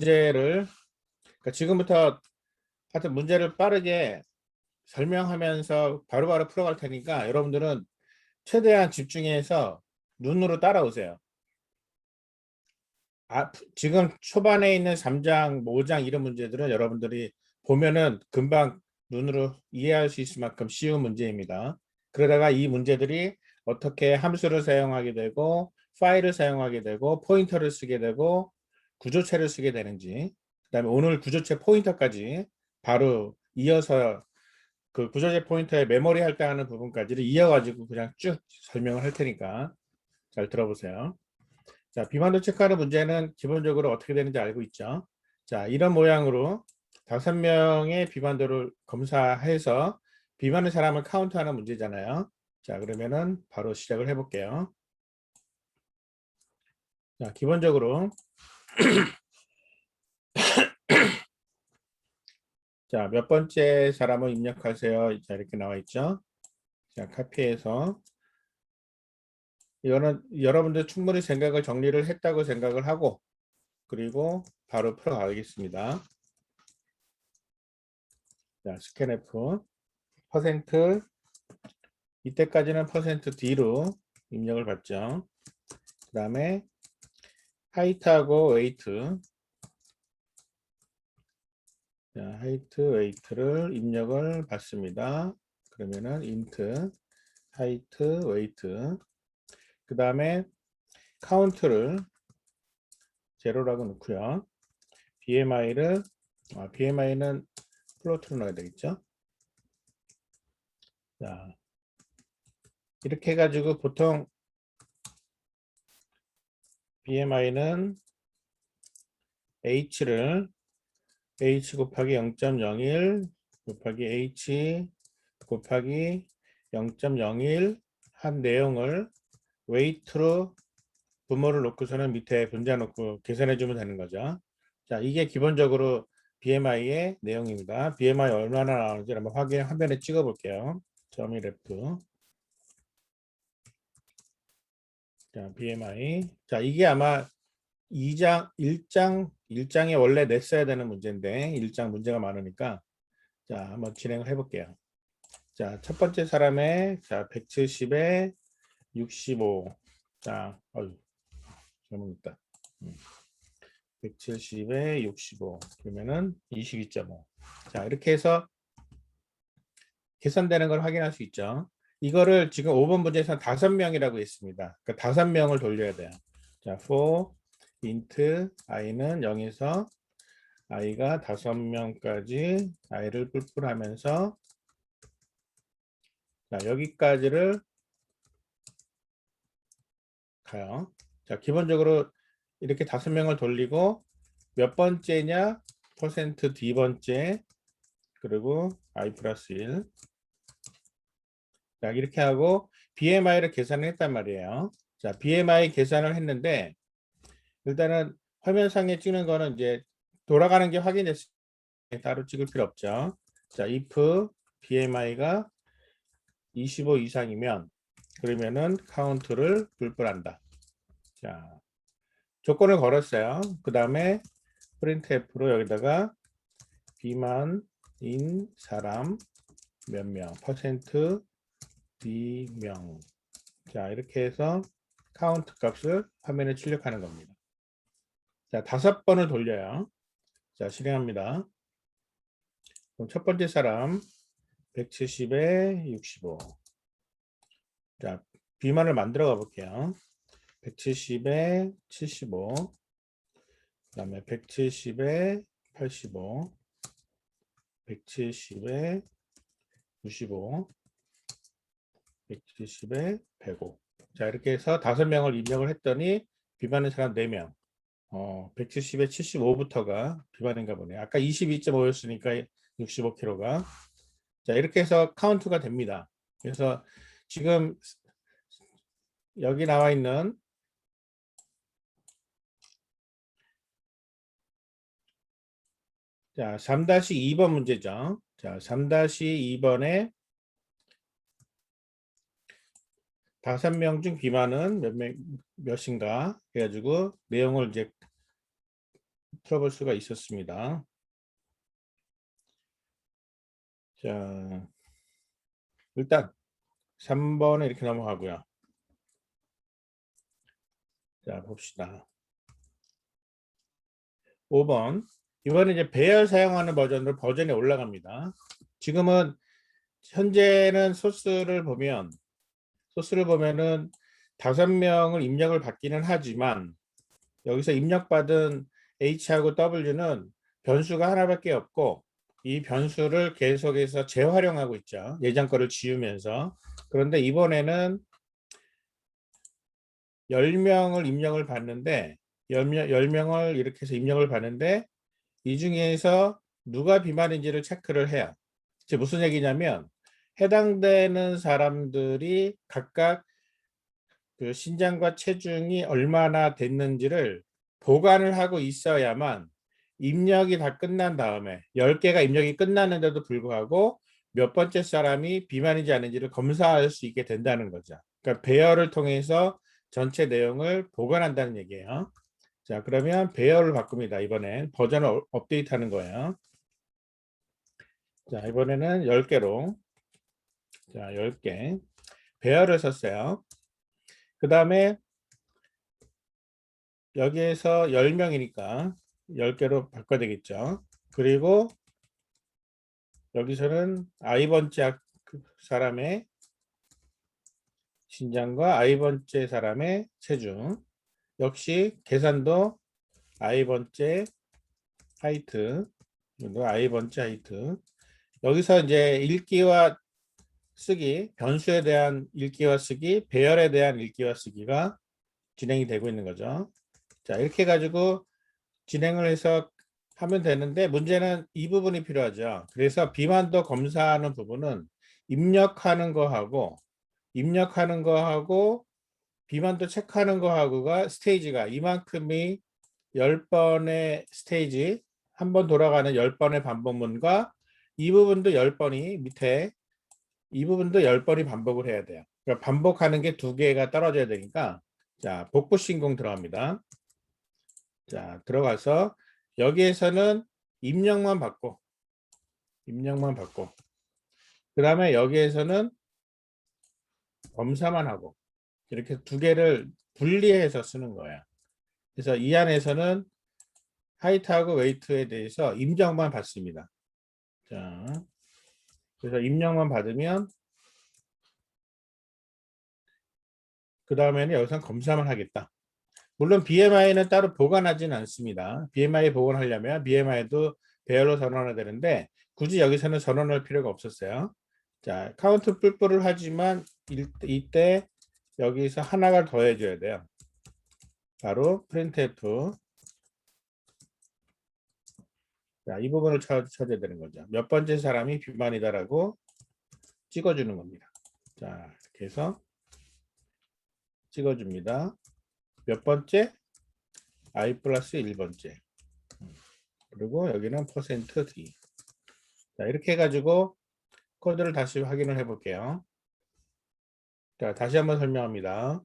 문제를 그러니까 지금부터 하여튼 문제를 빠르게 설명하면서 바로바로 풀어갈 테니까 여러분들은 최대한 집중해서 눈으로 따라오세요. 지금 초반에 있는 3장, 5장 이런 문제들은 여러분들이 보면은 금방 눈으로 이해할 수 있을 만큼 쉬운 문제입니다. 그러다가 이 문제들이 어떻게 함수를 사용하게 되고 파일을 사용하게 되고 포인터를 쓰게 되고 구조체를 쓰게 되는지, 그다음에 오늘 구조체 포인터까지 바로 이어서 그 구조체 포인터의 메모리 할 때 하는 부분까지를 이어가지고 그냥 쭉 설명을 할 테니까 잘 들어보세요. 자, 비만도 체크하는 문제는 기본적으로 어떻게 되는지 알고 있죠? 자, 이런 모양으로 5명의 비만도를 검사해서 비만의 사람을 카운트하는 문제잖아요. 자, 그러면은 바로 시작을 해볼게요. 자, 기본적으로 자, 몇 번째 사람을 입력하세요. 자, 이렇게 나와 있죠. 자, 카피해서 이거는 여러분들 충분히 생각을 정리를 했다고 생각을 하고 그리고 바로 풀어가겠습니다. 자, 스캔F 퍼센트 이때까지는 퍼센트 D로 입력을 받죠. 그 다음에 하이트하고 웨이트, 자, 하이트 웨이트를 입력을 받습니다. 그러면은 인트 하이트 웨이트, 그 다음에 카운트를 제로라고 넣고요. BMI를 BMI는 플로트로 넣어야 되겠죠. 자, 이렇게 해가지고 보통 BMI는 H를 H 곱하기 0.01 곱하기 H 곱하기 0.01 한 내용을 웨이트로 분모를 놓고서는 밑에 분자 놓고 계산해 주면 되는 거죠. 자, 이게 기본적으로 BMI의 내용입니다. BMI 얼마나 나오는지 한번 화면에 찍어 볼게요. .1F. 자, BMI. 자, 이게 아마 1장에 원래 냈어야 되는 문제인데 1장 문제가 많으니까 자, 한번 진행을 해 볼게요. 자, 첫 번째 사람의 자, 170에 65. 자, 잘못했다. 170에 65 그러면은 22.5. 자, 이렇게 해서 계산되는 걸 확인할 수 있죠. 이거를 지금 5번 문제에서 5명이라고 했습니다. 그러니까 5명을 돌려야 돼요. 자, for int i는 0에서 i가 5명까지 i를 뿔뿔하면서 자, 여기까지를 가요. 자, 기본적으로 이렇게 5명을 돌리고 몇 번째냐? 퍼센트 D 번째 그리고 i 플러스 1. 자, 이렇게 하고 BMI를 계산을 했단 말이에요. 자, BMI 계산을 했는데 일단은 화면상에 찍는 거는 이제 돌아가는 게 확인됐을 때 따로 찍을 필요 없죠. 자, if BMI가 25 이상이면 그러면은 카운트를 불불한다. 자, 조건을 걸었어요. 그 다음에 printf로 여기다가 비만인 사람 몇 명, 퍼센트 D명. 자, 이렇게 해서 카운트 값을 화면에 출력하는 겁니다. 자, 5번을 돌려요. 자, 실행합니다. 그럼 첫 번째 사람 170에 65. 자, 비만을 만들어 가 볼게요. 170에 75. 그 다음에 170에 85. 170에 95. 170에 105. 자, 이렇게 해서 5명을 입력을 했더니 비만인 사람 4명. 170에 75부터가 비만인가 보네. 아까 22.5였으니까 65kg가. 자, 이렇게 해서 카운트가 됩니다. 그래서 지금 여기 나와 있는 자, 3-2번 문제죠. 자, 3-2번에 5명 중 비만은 몇인가 해가지고 내용을 이제 풀어볼 수가 있었습니다. 자, 일단 3번에 이렇게 넘어가고요. 자, 봅시다. 5번. 이번에 이제 배열 사용하는 버전으로 버전이 올라갑니다. 지금은 현재는 소스를 보면은 5명을 입력을 받기는 하지만 여기서 입력받은 H하고 W는 변수가 하나밖에 없고 이 변수를 계속해서 재활용하고 있죠. 예전 거를 지우면서. 그런데 이번에는 10명을 입력을 받는데 10명을 이렇게 해서 입력을 받는데 이 중에서 누가 비만인지를 체크를 해요. 즉 무슨 얘기냐면 해당되는 사람들이 각각 그 신장과 체중이 얼마나 됐는지를 보관을 하고 있어야만 입력이 다 끝난 다음에 10개가 입력이 끝났는데도 불구하고 몇 번째 사람이 비만인지 아닌지를 검사할 수 있게 된다는 거죠. 그러니까 배열을 통해서 전체 내용을 보관한다는 얘기예요. 자, 그러면 배열을 바꿉니다. 이번엔 버전을 업데이트하는 거예요. 자, 이번에는 10개로. 자, 10개. 배열을 썼어요. 그 다음에 여기에서 10명이니까 10개로 바꿔야 되겠죠. 그리고 여기서는 I번째 사람의 신장과 I번째 사람의 체중. 역시 계산도 I번째 하이트. I번째 하이트. 여기서 이제 읽기와 쓰기, 변수에 대한 읽기와 쓰기, 배열에 대한 읽기와 쓰기가 진행이 되고 있는 거죠. 자, 이렇게 해가지고 진행을 해서 하면 되는데 문제는 이 부분이 필요하죠. 그래서 비만도 검사하는 부분은 입력하는 거하고 비만도 체크하는 거하고가 스테이지가 이만큼이 10번의 스테이지, 한 번 돌아가는 10번의 반복문과 이 부분도 10번이 밑에 이 부분도 10번이 반복을 해야 돼요. 그러니까 반복하는 게 2개가 떨어져야 되니까 자, 복부 신공 들어갑니다. 자, 들어가서 여기에서는 입력만 받고 그 다음에 여기에서는 검사만 하고 이렇게 2개를 분리해서 쓰는 거예요. 그래서 이 안에서는 하이트하고 웨이트에 대해서 입력만 받습니다. 자, 그래서 입력만 받으면 그 다음에는 여기서 검사만 하겠다. 물론 BMI는 따로 보관하지는 않습니다. BMI 보관하려면 BMI도 배열로 전환해야 되는데 굳이 여기서는 전환할 필요가 없었어요. 자, 카운트 뿔뿔을 하지만 이때 여기서 하나가 더해줘야 돼요. 바로 printf. 자, 이 부분을 찾아야 되는 거죠. 몇 번째 사람이 비만이다라고 찍어주는 겁니다. 자, 이렇게 해서 찍어줍니다. 몇 번째? I 플러스 1번째. 그리고 여기는 %D. 자, 이렇게 해가지고 코드를 다시 확인을 해 볼게요. 자, 다시 한번 설명합니다.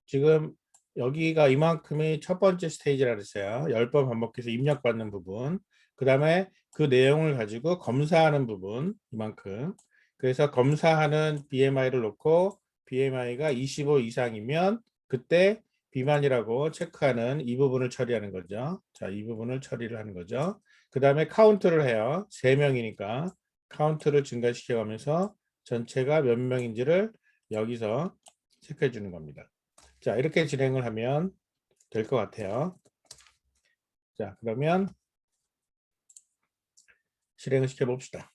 지금 여기가 이만큼이 첫 번째 스테이지라 그랬어요. 10번 반복해서 입력받는 부분. 그 다음에 그 내용을 가지고 검사하는 부분 이만큼. 그래서 검사하는 BMI를 놓고 BMI가 25 이상이면 그때 비만이라고 체크하는 이 부분을 처리하는 거죠. 자, 이 부분을 처리를 하는 거죠. 그 다음에 카운트를 해요. 3명이니까 카운트를 증가시켜 가면서 전체가 몇 명인지를 여기서 체크해 주는 겁니다. 자, 이렇게 진행을 하면 될 것 같아요. 자, 그러면 실행을 시켜봅시다.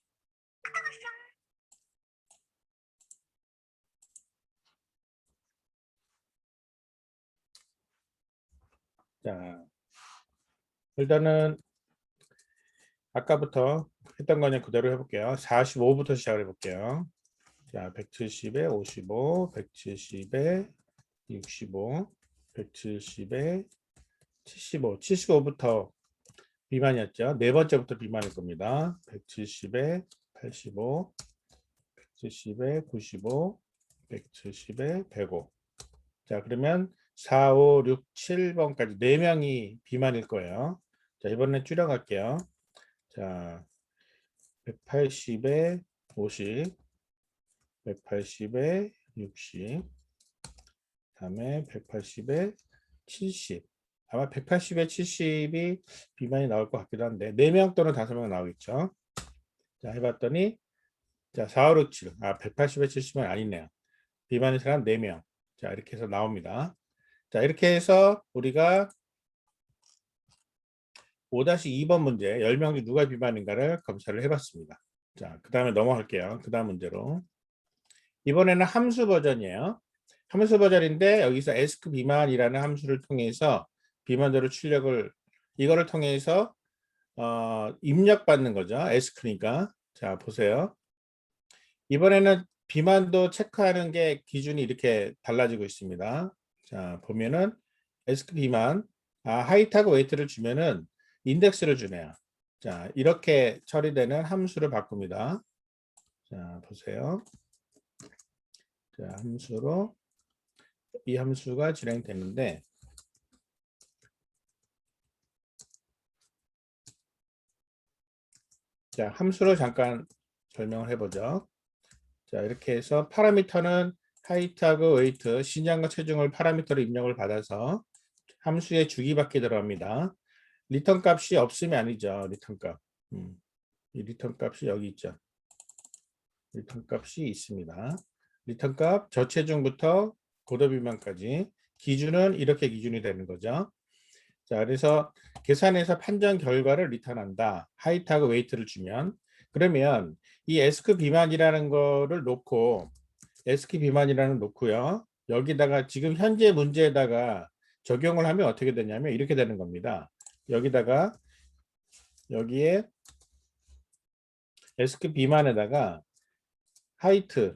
자, 일단은 아까부터 했던 거는 그대로 해볼게요. 45부터 시작을 해볼게요. 자, 170에 55, 170에 65, 170에 75부터 비만이었죠. 네 번째부터 비만일 겁니다. 170에 85, 170에 95, 170에 105. 자, 그러면 4, 5, 6, 7번까지 4명이 비만일 거예요. 자, 이번엔 줄여갈게요. 자, 180에 50, 180에 60, 다음에 180에 70. 아마 180에 70이 비만이 나올 것 같기도 한데 4명 또는 5명 나오겠죠. 자, 해봤더니 자, 4, 5, 6, 7. 180에 70은 아니네요. 비만인 사람 4명. 자, 이렇게 해서 나옵니다. 자, 이렇게 해서 우리가 5-2번 문제 10명 중 누가 비만인가를 검사를 해봤습니다. 자, 그 다음에 넘어갈게요. 그 다음 문제로. 이번에는 함수 버전이에요. 함수 버전인데 여기서 ask 비만이라는 함수를 통해서 비만도를 출력을 이거를 통해서 입력받는 거죠. ask니까. 자, 보세요. 이번에는 비만도 체크하는 게 기준이 이렇게 달라지고 있습니다. 자, 보면은 ask 비만 하이트하고 웨이트를 주면은 인덱스를 주네요. 자, 이렇게 처리되는 함수를 바꿉니다. 자, 보세요. 자, 함수로 이 함수가 진행되는데 자, 함수로 잠깐 설명을 해보죠. 자, 이렇게 해서 파라미터는 하이트하고 웨이트, 신장과 체중을 파라미터로 입력을 받아서 함수의 주기밖에 들어갑니다. 리턴 값이 없으면 아니죠. 리턴 값. 이 리턴 값이 여기 있죠. 리턴 값이 있습니다. 리턴 값 저체중부터 고도비만까지 기준은 이렇게 기준이 되는 거죠. 자, 그래서 계산해서 판정 결과를 리턴한다. 하이트하고 웨이트를 주면 그러면 이 에스크 비만이라는 거를 놓고 에스크 비만이라는 놓고요. 여기다가 지금 현재 문제에다가 적용을 하면 어떻게 되냐면 이렇게 되는 겁니다. 여기다가 여기에 에스크 비만에다가 하이트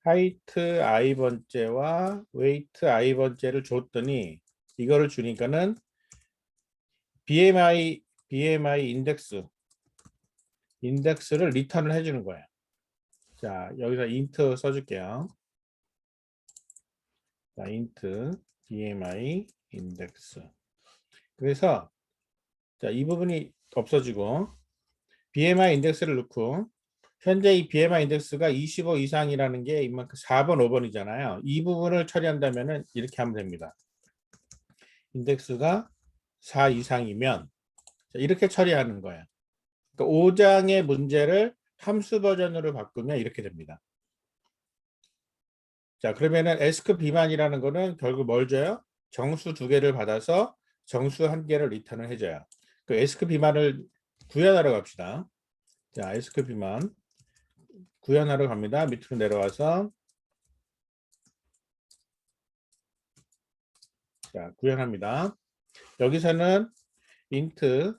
I 번째와 웨이트 I 번째를 줬더니 이거를 주니까는 BMI 인덱스를 리턴을 해주는 거예요. 자, 여기서 int 써줄게요. 자, int BMI 인덱스. 그래서 자, 이 부분이 없어지고 BMI 인덱스를 넣고 현재 이 BMI 인덱스가 25 이상이라는 게 이만큼 4번, 5번이잖아요. 이 부분을 처리한다면은 이렇게 하면 됩니다. 인덱스가 4 이상이면 이렇게 처리하는 거예요. 그러니까 5장의 문제를 함수 버전으로 바꾸면 이렇게 됩니다. 자, 그러면은 ask 비만이라는 거는 결국 뭘 줘요? 정수 2개를 받아서 정수 1개를 리턴을 해줘요. 그 ask 비만을 구현하러 갑시다. 자, ask 비만 구현하러 갑니다. 밑으로 내려와서 자, 구현합니다. 여기서는 int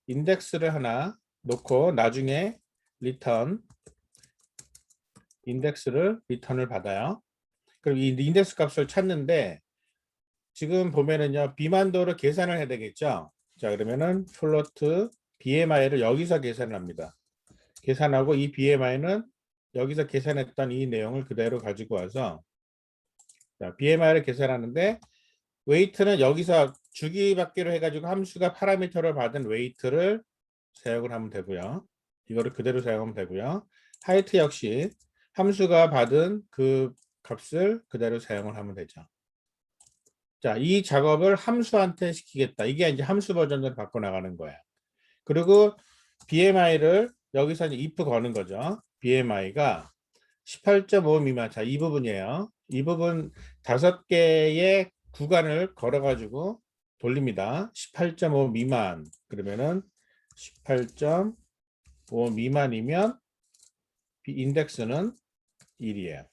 인덱스를 하나 놓고 나중에 리턴 인덱스를 리턴을 받아요. 그럼 이 인덱스 값을 찾는데 지금 보면은요 비만도를 계산을 해야 되겠죠. 자, 그러면은 플로트 BMI를 여기서 계산을 합니다. 계산하고 이 BMI는 여기서 계산했던 이 내용을 그대로 가지고 와서 자, BMI를 계산하는데 웨이트는 여기서 주기받기로 해가지고 함수가 파라미터를 받은 웨이트를 사용을 하면 되고요. 이거를 그대로 사용하면 되고요. 하이트 역시 함수가 받은 그 값을 그대로 사용을 하면 되죠. 자, 이 작업을 함수한테 시키겠다. 이게 이제 함수 버전으로 바꿔 나가는 거예요. 그리고 BMI를 여기서 이제 if 거는 거죠. BMI가 18.5 미만. 자, 이 부분이에요. 이 부분 5개의 구간을 걸어가지고 돌립니다. 18.5 미만. 그러면은 18.5 미만이면 인덱스는 1이에요.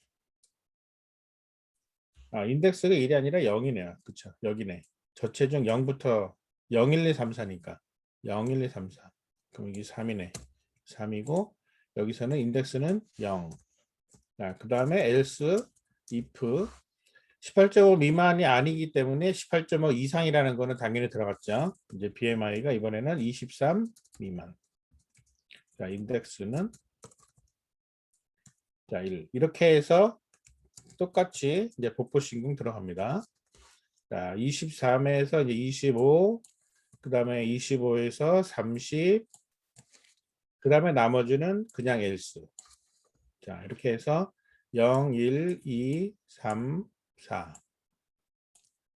인덱스가 1이 아니라 0이네요. 그쵸? 여기네. 저체중 0부터 0, 1, 2, 3, 4니까 0, 1, 2, 3, 4. 그럼 이게 3이네. 3이고 여기서는 인덱스는 0. 그 다음에 else, if 18.5 미만이 아니기 때문에 18.5 이상이라는 거는 당연히 들어갔죠. 이제 BMI가 이번에는 23 미만. 자, 인덱스는 자, 1. 이렇게 해서 똑같이 이제 복부신경 들어갑니다. 자, 23에서 이제 25, 그 다음에 25에서 30, 그 다음에 나머지는 그냥 엘스. 자, 이렇게 해서 0, 1, 2, 3, 4.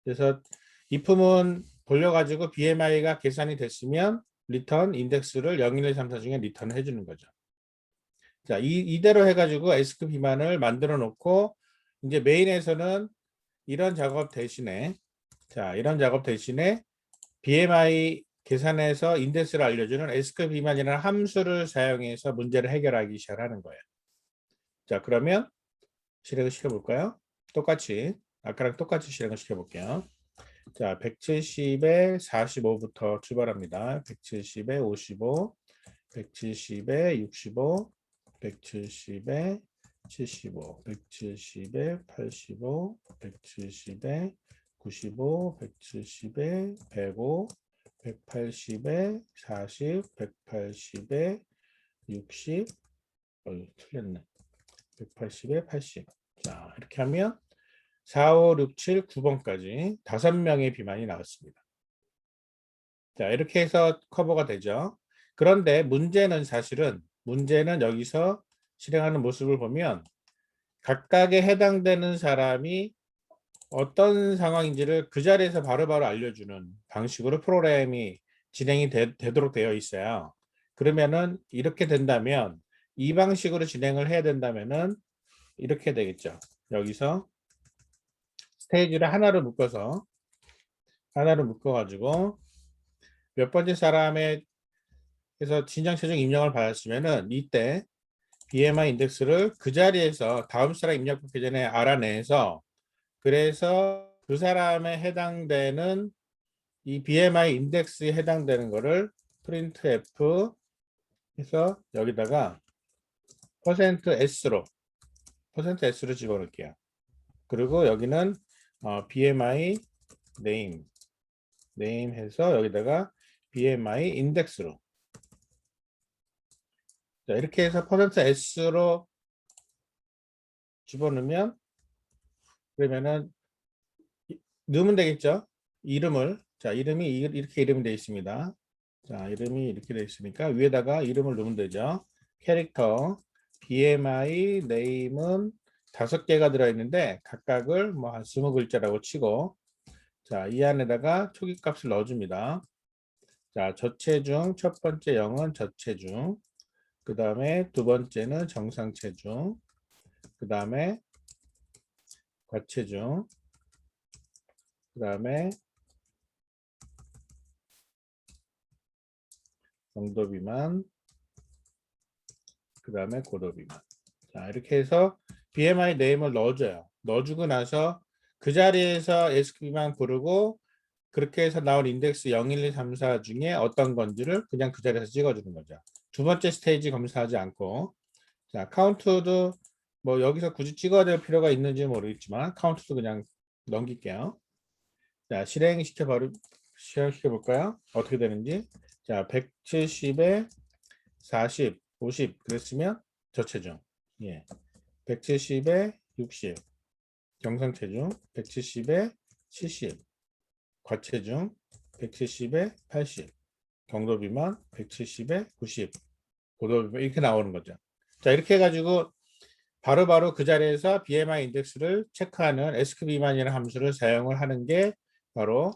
그래서 이 품은 돌려가지고 BMI가 계산이 됐으면 리턴 인덱스를 0, 1, 2, 3, 4 중에 리턴을 해주는 거죠. 자, 이대로 해가지고 S급 비만을 만들어 놓고 이제 메인에서는 이런 작업 대신에 자, 이런 작업 대신에 BMI 계산해서 인덱스를 알려주는 S급 비만이라는 함수를 사용해서 문제를 해결하기 시작하는 거예요. 자, 그러면 실행을 시켜볼까요? 똑같이 아까랑 똑같이 실행을 시켜볼게요. 자, 170에 45부터 출발합니다. 170에 55, 170에 65, 170에 75, 170에 85, 170에 95, 170에 105, 180에 40, 180에 60, 틀렸네. 180에 80. 자, 이렇게 하면 4, 5, 6, 7, 9번까지 5명의 비만이 나왔습니다. 자, 이렇게 해서 커버가 되죠. 그런데 문제는 여기서 실행하는 모습을 보면 각각에 해당되는 사람이 어떤 상황인지를 그 자리에서 바로바로 알려주는 방식으로 프로그램이 진행이 되도록 되어 있어요. 그러면은 이렇게 된다면 이 방식으로 진행을 해야 된다면은 이렇게 되겠죠. 여기서 스테이지를 하나로 묶어가지고 몇 번째 사람의 그래서 진정 체중 입력을 받았으면은 이때 BMI 인덱스를 그 자리에서 다음 사람 입력받기 전에 알아내서 그래서 그 사람에 해당되는 이 BMI 인덱스에 해당되는 거를 printf 해서 여기다가 %s로 집어넣을게요. 그리고 여기는 BMI name 해서 여기다가 BMI 인덱스로 자, 이렇게 해서 %s로 집어넣으면 그러면은 넣으면 되겠죠. 이름이 이렇게 이름이 되어 있습니다. 자, 이름이 이렇게 되어 있으니까 위에다가 이름을 넣으면 되죠. 캐릭터 BMI 네임은 5개가 들어있는데 각각을 뭐 한 20글자라고 치고 자, 이 안에다가 초기 값을 넣어줍니다. 자, 저체중 첫 번째 0은 저체중 그 다음에 두 번째는 정상체중 그 다음에 과체중 그 다음에 정도 비만 그 다음에 고도 비만 자 이렇게 해서 BMI 네임을 넣어줘요. 넣어주고 나서 그 자리에서 SQ만 부르고 그렇게 해서 나온 인덱스 0, 1, 2, 3, 4 중에 어떤 건지를 그냥 그 자리에서 찍어주는 거죠. 두 번째 스테이지 검사하지 않고 자 카운트도 뭐 여기서 굳이 찍어야 될 필요가 있는지 모르겠지만 카운트도 그냥 넘길게요. 자 실행시켜 볼까요? 어떻게 되는지 자 170에 40, 50 그랬으면 저체중 예. 170에 60 정상체중 170에 70 과체중 170에 80 경도비만 170에 90 고도비만 이렇게 나오는 거죠. 자 이렇게 해가지고 바로바로 그 자리에서 BMI 인덱스를 체크하는 에스크 비만이라는 함수를 사용을 하는 게 바로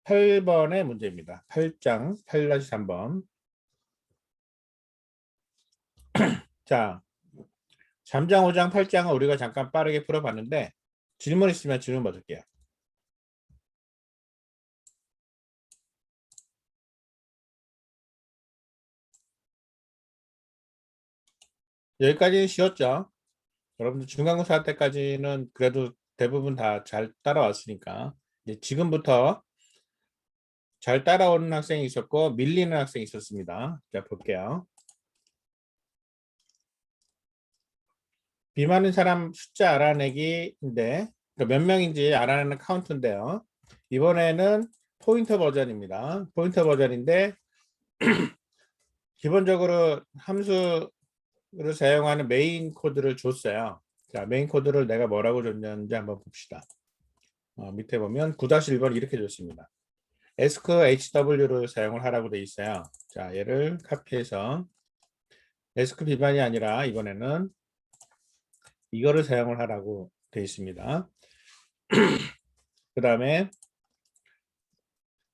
8번의 문제입니다. 8장 8-3번. 자, 3장, 5장, 8장은 우리가 잠깐 빠르게 풀어봤는데 질문 있으면 질문 받을게요. 여기까지는 쉬웠죠? 여러분들 중간고사 할 때까지는 그래도 대부분 다 잘 따라왔으니까 이제 지금부터 잘 따라오는 학생이 있었고 밀리는 학생이 있었습니다. 자 볼게요. 비만인 사람 숫자 알아내기인데 그러니까 몇 명인지 알아내는 카운트인데요. 이번에는 포인터 버전입니다. 포인터 버전인데 기본적으로 함수를 사용하는 메인 코드를 줬어요. 자, 메인 코드를 내가 뭐라고 줬는지 한번 봅시다. 밑에 보면 9-1번 이렇게 줬습니다. ask hw를 사용을 하라고 돼 있어요. 자, 얘를 카피해서 ask 비반이 아니라 이번에는 이거를 사용을 하라고 돼 있습니다. 그 다음에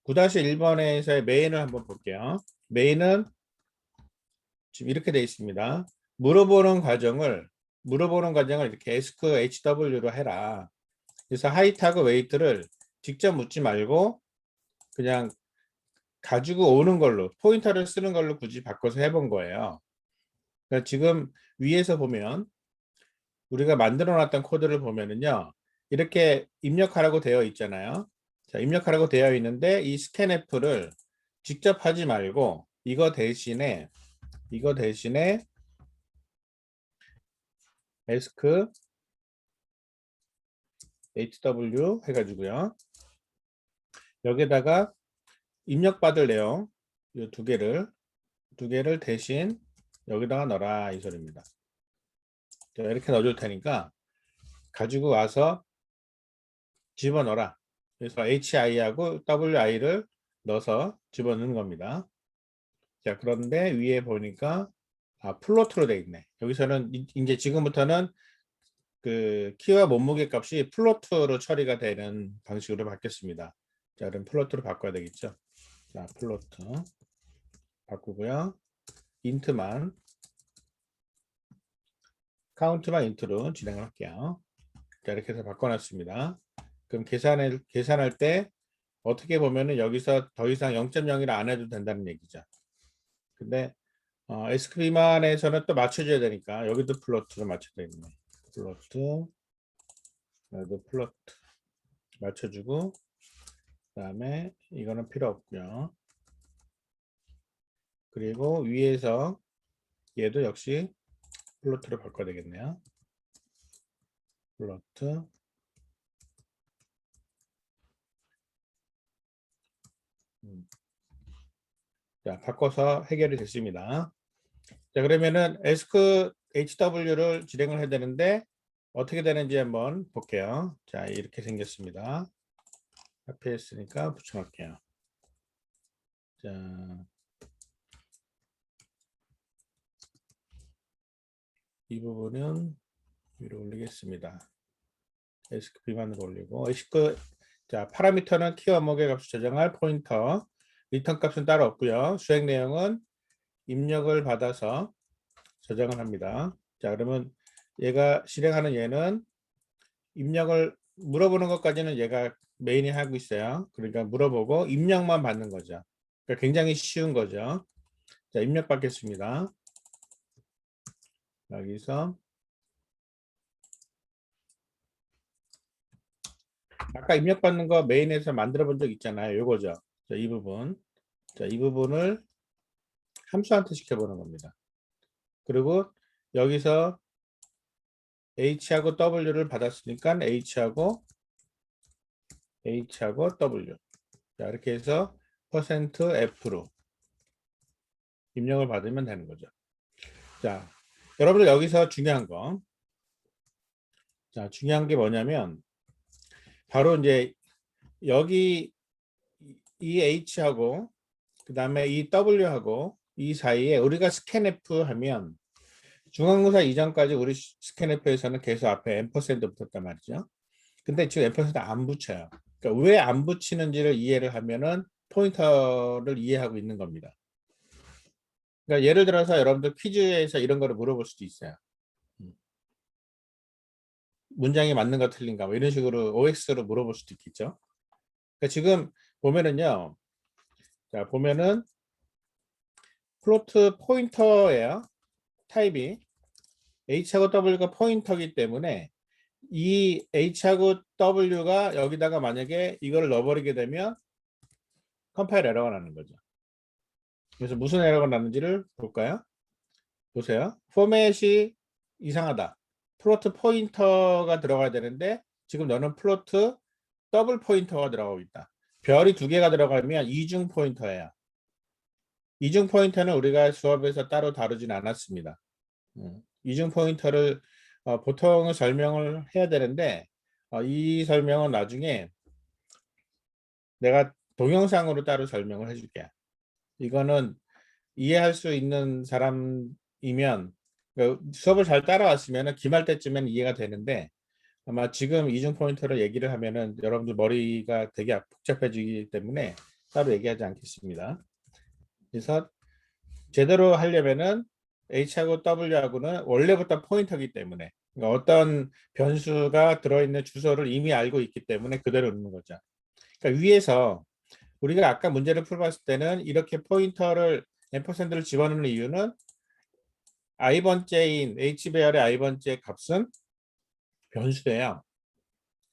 9-1번에서의 메인을 한번 볼게요. 메인은 지금 이렇게 돼 있습니다. 물어보는 과정을 이렇게 ask hw로 해라. 그래서 하이트하고 웨이트를 직접 묻지 말고 그냥 가지고 오는 걸로 포인터를 쓰는 걸로 굳이 바꿔서 해본 거예요. 그러니까 지금 위에서 보면 우리가 만들어 놨던 코드를 보면은요. 이렇게 입력하라고 되어 있잖아요. 자, 입력하라고 되어 있는데 이 scanf를 직접 하지 말고 이거 대신에 ask hw 해가지고요. 여기다가 입력받을 내용 이 두 개를 대신 여기다가 넣어라 이 소리입니다. 자, 이렇게 넣어줄 테니까 가지고 와서 집어넣어라. 그래서 hi하고 wi를 넣어서 집어넣는 겁니다. 자, 그런데 위에 보니까 플로트로 돼 있네. 여기서는 이제 지금부터는 그 키와 몸무게 값이 플로트로 처리가 되는 방식으로 바뀌었습니다. 자, 그럼 플로트로 바꿔야 되겠죠. 자, 플로트 바꾸고요. 인트만 카운트만 인트로 진행을 할게요. 자, 이렇게 해서 바꿔놨습니다. 그럼 계산할 때 어떻게 보면은 여기서 더 이상 0.0을 안 해도 된다는 얘기죠. 근데 에스크 비만에서는 또 맞춰줘야 되니까 여기도 플로트로 맞춰야 되겠네. 플로트, 여기도 플로트 맞춰주고 그다음에 이거는 필요 없고요. 그리고 위에서 얘도 역시 플로트로 바꿔야 되겠네요. 플로트 자, 바꿔서 해결이 됐습니다. 자, 그러면은 ask hw를 진행을 해야 되는데 어떻게 되는지 한번 볼게요. 자, 이렇게 생겼습니다. 앞에 했으니까 붙여놓을게요. 자, 이 부분은 위로 올리겠습니다. ask b만으로 올리고 ask 자, 파라미터는 키와 목의 값을 저장할 포인터 리턴 값은 따로 없고요. 수행 내용은 입력을 받아서 저장을 합니다. 자, 그러면 얘가 실행하는 얘는 입력을 물어보는 것까지는 얘가 메인이 하고 있어요. 그러니까 물어보고 입력만 받는 거죠. 그러니까 굉장히 쉬운 거죠. 자, 입력 받겠습니다. 여기서 아까 입력 받는 거 메인에서 만들어 본 적 있잖아요. 요거죠. 자, 이 부분. 자, 이 부분을 함수한테 시켜보는 겁니다. 그리고 여기서 H하고 W를 받았으니까 H하고 W. 자, 이렇게 해서 %F로 입력을 받으면 되는 거죠. 자, 여러분들 여기서 중요한 거. 자, 중요한 게 뭐냐면 바로 이제 여기 이 H하고 그 다음에 이 W하고 이 사이에 우리가 스캔F 하면 중간고사 이전까지 우리 스캔F에서는 계속 앞에 앰퍼센드 붙었단 말이죠. 근데 지금 앰퍼센드 안 붙여요. 그러니까 왜 안 붙이는지를 이해를 하면은 포인터를 이해하고 있는 겁니다. 그러니까 예를 들어서 여러분들 퀴즈에서 이런 거를 물어볼 수도 있어요. 문장이 맞는가 틀린가 뭐 이런 식으로 OX로 물어볼 수도 있겠죠. 그러니까 지금 보면은요. 자, 보면은 플로트 포인터예요. 타입이 H하고 W가 포인터이기 때문에 이 H하고 W가 여기다가 만약에 이걸 넣어버리게 되면 컴파일 에러가 나는 거죠. 그래서 무슨 에러가 나는지를 볼까요? 보세요. 포맷이 이상하다. 플로트 포인터가 들어가야 되는데 지금 너는 플로트 더블 포인터가 들어가고 있다. 별이 2개가 들어가면 이중 포인터예요. 이중 포인터는 우리가 수업에서 따로 다루진 않았습니다. 이중 포인터를 보통은 설명을 해야 되는데 이 설명은 나중에 내가 동영상으로 따로 설명을 해줄게. 이거는 이해할 수 있는 사람이면 수업을 잘 따라왔으면 기말 때쯤엔 이해가 되는데 아마 지금 이중 포인터를 얘기를 하면은 여러분들 머리가 되게 복잡해지기 때문에 따로 얘기하지 않겠습니다. 그래서 제대로 하려면은 H하고 W하고는 원래부터 포인터이기 때문에 그러니까 어떤 변수가 들어있는 주소를 이미 알고 있기 때문에 그대로 넣는 거죠. 그러니까 위에서 우리가 아까 문제를 풀어봤을 때는 이렇게 포인터를 앰퍼센드를 집어넣는 이유는 i번째인 h배열의 i번째 값은 변수예요.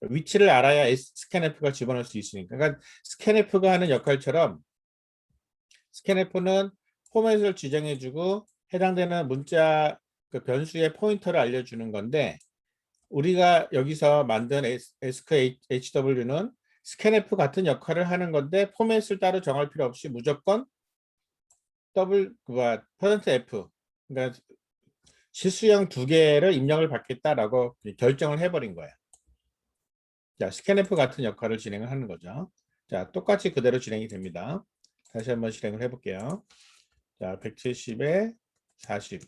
위치를 알아야 scanf가 집어넣을 수 있으니까. 그러니까 scanf가 하는 역할처럼 scanf는 포맷을 지정해주고 해당되는 문자 그 변수의 포인터를 알려주는 건데 우리가 여기서 만든 SQHW는 scanf 같은 역할을 하는 건데 포맷을 따로 정할 필요 없이 무조건 %F 그러니까 실수형 2개를 입력을 받겠다라고 결정을 해버린 거야. 자, scanf 같은 역할을 진행을 하는 거죠. 자, 똑같이 그대로 진행이 됩니다. 다시 한번 실행을 해볼게요. 자, 170에 40.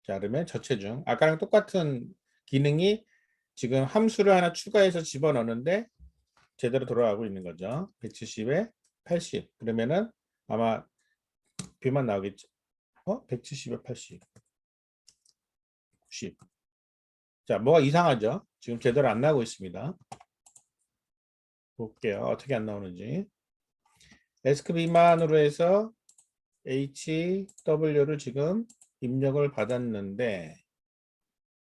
자, 그러면 저체중. 아까랑 똑같은 기능이 지금 함수를 하나 추가해서 집어넣는데 제대로 돌아가고 있는 거죠. 170에 80. 그러면은 아마 B만 나오겠죠. 170에 80. 90. 자, 뭐가 이상하죠? 지금 제대로 안 나오고 있습니다. 볼게요. 어떻게 안 나오는지. 에스크 B만으로 해서 HW를 지금 입력을 받았는데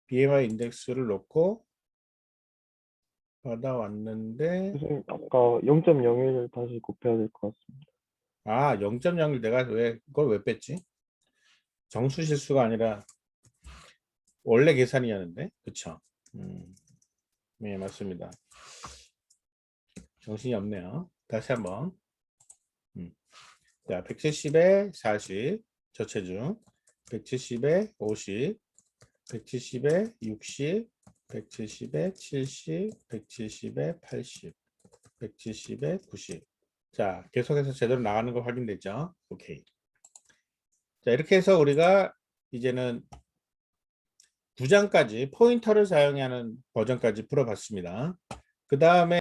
BMI 인덱스를 놓고 받아왔는데 선생님, 아까 0.01을 다시 곱해야 될 것 같습니다. 0.0을 내가 왜 그걸 왜 뺐지? 정수 실수가 아니라 원래 계산이었는데 그쵸? 네 맞습니다. 정신이 없네요. 다시 한번 자 170에 40 저체중 170에 50 170에 60 170에 70 170에 80 170에 90 자, 계속해서 제대로 나가는 거 확인됐죠? 오케이. 자, 이렇게 해서 우리가 이제는 2장까지 포인터를 사용하는 버전까지 풀어봤습니다. 그 다음에